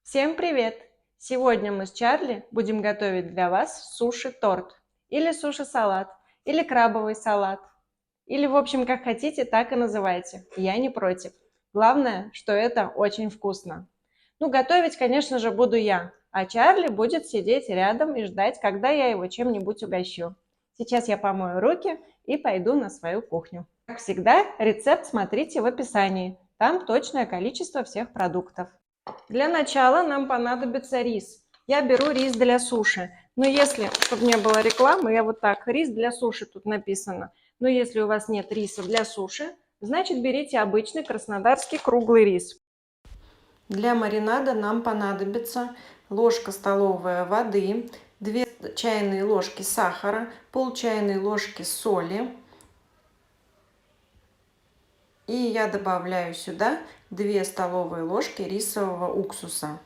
Всем привет! Сегодня мы с Чарли будем готовить для вас суши-торт, или суши-салат, или крабовый салат, или в общем как хотите, так и называйте, я не против. Главное, что это очень вкусно. Ну, готовить, конечно же, буду я, а Чарли будет сидеть рядом и ждать, когда я его чем-нибудь угощу. Сейчас я помою руки и пойду на свою кухню. Как всегда, рецепт смотрите в описании, там точное количество всех продуктов. Для начала нам понадобится рис. Я беру рис для суши. Но если, чтобы не было рекламы, я вот так, рис для суши тут написано. Но если у вас нет риса для суши, значит берите обычный краснодарский круглый рис. Для маринада нам понадобится ложка столовая воды, 2 чайные ложки сахара, пол чайной ложки соли. И я добавляю сюда 2 столовые ложки рисового уксуса.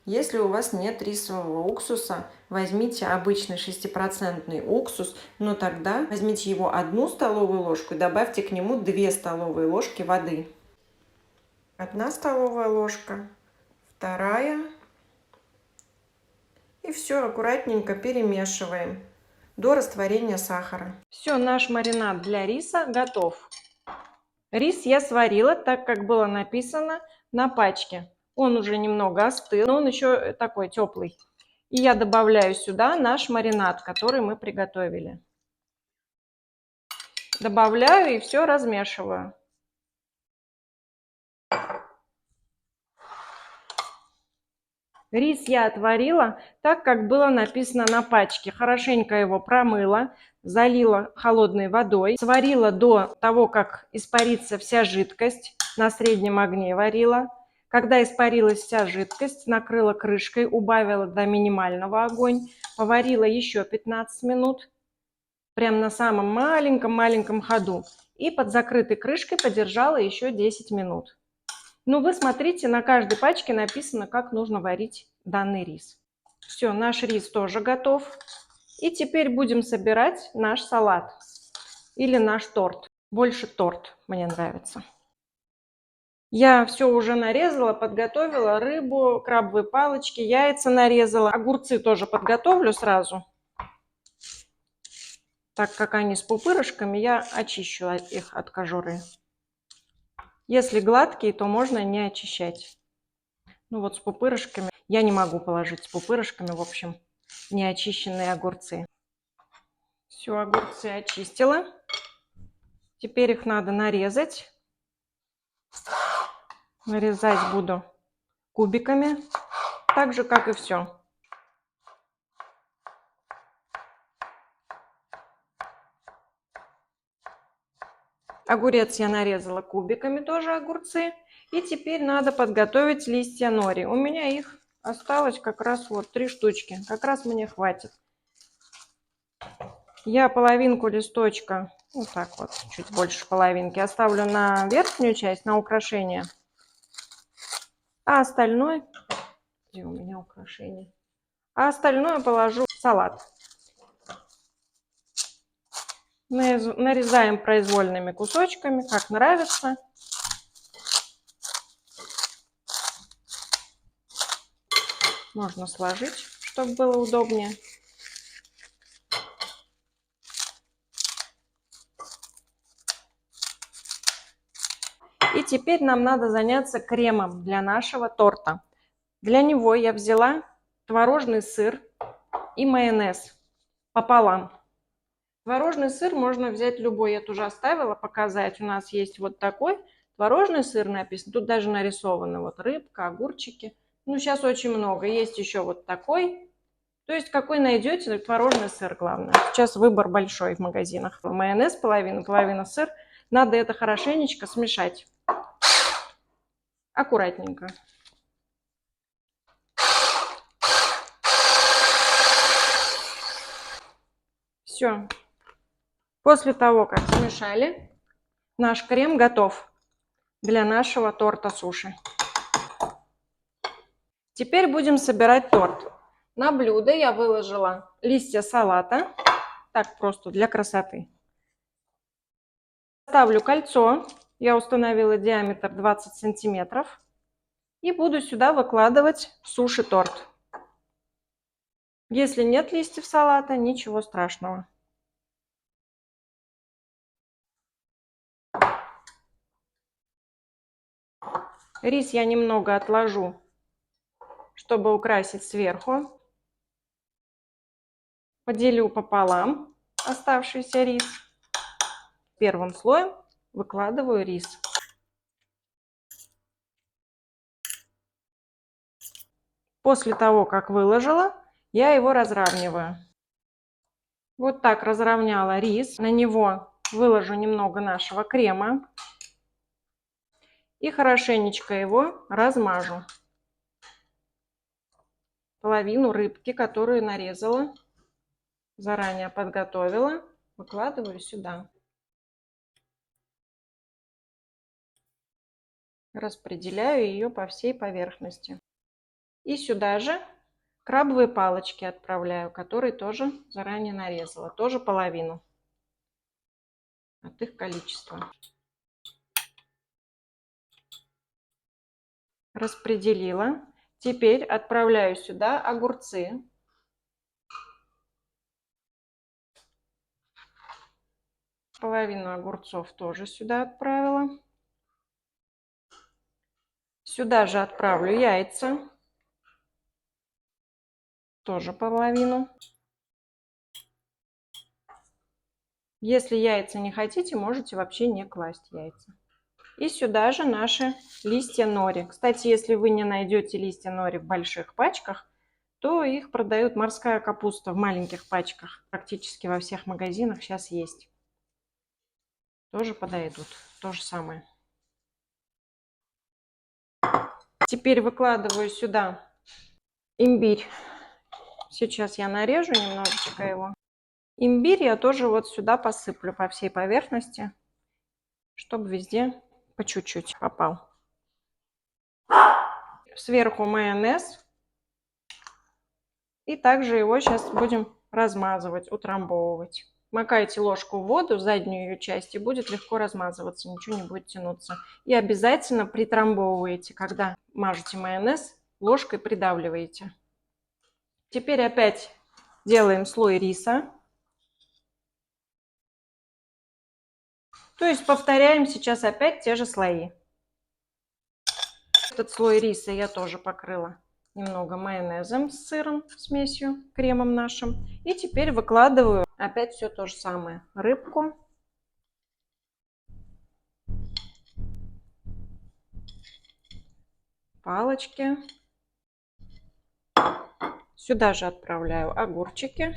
Если у вас нет рисового уксуса, возьмите обычный 6% уксус, но тогда возьмите его 1 столовую ложку и добавьте к нему 2 столовые ложки воды. 1 столовая ложка, 2. И все аккуратненько перемешиваем до растворения сахара. Все, наш маринад для риса готов. Рис я сварила так, как было написано на пачке. Он уже немного остыл, но он еще такой теплый. И я добавляю сюда наш маринад, который мы приготовили. Добавляю и все размешиваю. Рис я отварила так, как было написано на пачке. Хорошенько его промыла, залила холодной водой, сварила до того, как испарится вся жидкость, на среднем огне варила. Когда испарилась вся жидкость, накрыла крышкой, убавила до минимального огонь, поварила еще 15 минут, прям на самом маленьком ходу. И под закрытой крышкой подержала еще 10 минут. Ну, вы смотрите, на каждой пачке написано, как нужно варить данный рис. Все, наш рис тоже готов. И теперь будем собирать наш салат или наш торт. Больше торт мне нравится. Я все уже нарезала, подготовила рыбу, крабовые палочки, яйца нарезала. Огурцы тоже подготовлю сразу. Так как они с пупырышками, я очищу их от кожуры. Если гладкие, то можно не очищать. Ну вот с пупырышками я не могу положить с пупырышками, в общем, неочищенные огурцы. Все, огурцы очистила. Теперь их надо нарезать. Нарезать буду кубиками, так же, как и все. Огурец я нарезала кубиками, тоже огурцы. И теперь надо подготовить листья нори. У меня их осталось как раз вот 3 штучки. Как раз мне хватит. Я половинку листочка, вот так вот, чуть больше половинки, оставлю на верхнюю часть, на украшение. А остальное... Где у меня украшение? А остальное положу в салат. Нарезаем произвольными кусочками, как нравится. Можно сложить, чтобы было удобнее. И теперь нам надо заняться кремом для нашего торта. Для него я взяла творожный сыр и майонез пополам. Творожный сыр можно взять любой, я тоже оставила показать. У нас есть вот такой творожный сыр написан, тут даже нарисованы вот рыбка, огурчики. Ну, сейчас очень много. Есть еще вот такой. То есть какой найдете, творожный сыр главное. Сейчас выбор большой в магазинах. Майонез половина сыр. Надо это хорошенечко смешать. Аккуратненько. Все. После того, как смешали, наш крем готов для нашего торта суши. Теперь будем собирать торт. На блюдо я выложила листья салата. Так просто для красоты. Ставлю кольцо. Я установила диаметр 20 сантиметров. И буду сюда выкладывать суши-торт. Если нет листьев салата, ничего страшного. Рис я немного отложу, чтобы украсить сверху. Поделю пополам оставшийся рис. Первым слоем выкладываю рис. После того, как выложила, я его разравниваю. Вот так разровняла рис. На него выложу немного нашего крема. И хорошенечко его размажу. Половину рыбки, которую нарезала, заранее подготовила, выкладываю сюда. Распределяю ее по всей поверхности. И сюда же крабовые палочки отправляю, которые тоже заранее нарезала. Тоже половину от их количества. Распределила. Теперь отправляю сюда огурцы. Половину огурцов тоже сюда отправила. Сюда же отправлю яйца. Тоже половину. Если яйца не хотите, можете вообще не класть яйца. И сюда же наши листья нори. Кстати, если вы не найдете листья нори в больших пачках, то их продают морская капуста в маленьких пачках. Практически во всех магазинах сейчас есть. Тоже подойдут. То же самое. Теперь выкладываю сюда имбирь. Сейчас я нарежу немножечко его. Имбирь я тоже вот сюда посыплю по всей поверхности, чтобы везде по чуть-чуть попал. Сверху майонез. И также его сейчас будем размазывать, утрамбовывать. Макайте ложку в воду, заднюю ее часть, и будет легко размазываться, ничего не будет тянуться. И обязательно притрамбовываете, когда мажете майонез, ложкой придавливаете. Теперь опять делаем слой риса. То есть повторяем сейчас опять те же слои. Этот слой риса я тоже покрыла немного майонезом с сыром, смесью, кремом нашим. И теперь выкладываю опять все то же самое. Рыбку. Палочки. Сюда же отправляю огурчики.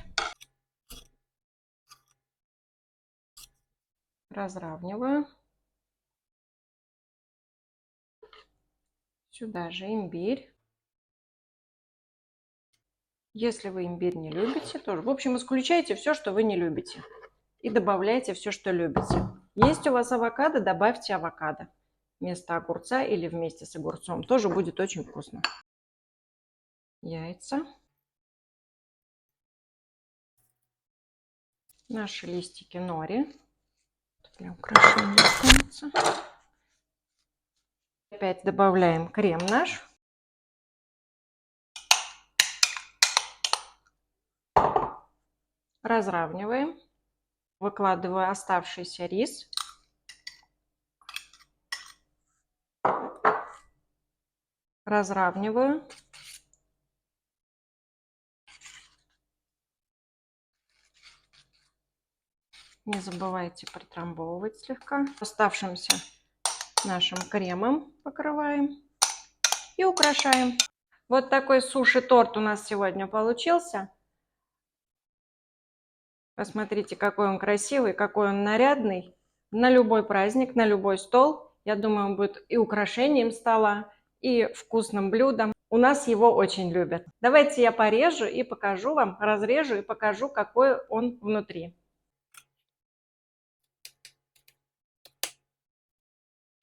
Разравниваю. Сюда же имбирь. Если вы имбирь не любите, тоже. В общем, исключайте все, что вы не любите. И добавляйте все, что любите. Есть у вас авокадо, добавьте авокадо вместо огурца или вместе с огурцом. Тоже будет очень вкусно. Яйца. Наши листики нори. Для украшения останется. Опять добавляем крем наш. Разравниваем. Выкладываю оставшийся рис. Разравниваю. Не забывайте притрамбовывать слегка. Оставшимся нашим кремом покрываем и украшаем. Вот такой суши-торт у нас сегодня получился. Посмотрите, какой он красивый, какой он нарядный. На любой праздник, на любой стол. Я думаю, он будет и украшением стола, и вкусным блюдом. У нас его очень любят. Давайте я порежу и покажу вам, разрежу и покажу, какой он внутри.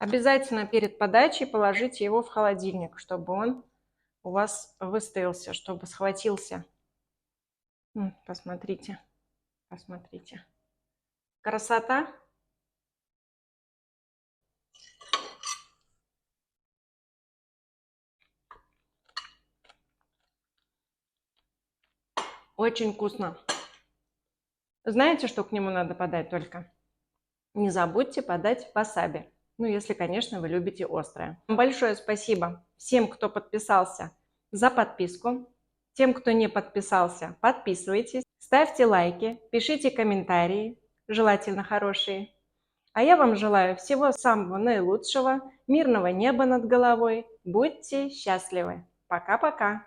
Обязательно перед подачей положите его в холодильник, чтобы он у вас выстоялся, чтобы схватился. Посмотрите, посмотрите. Красота! Очень вкусно. Знаете, что к нему надо подать только? Не забудьте подать васаби. Ну, если, конечно, вы любите острое. Большое спасибо всем, кто подписался, за подписку. Тем, кто не подписался, подписывайтесь, ставьте лайки, пишите комментарии, желательно хорошие. А я вам желаю всего самого наилучшего, мирного неба над головой. Будьте счастливы. Пока-пока.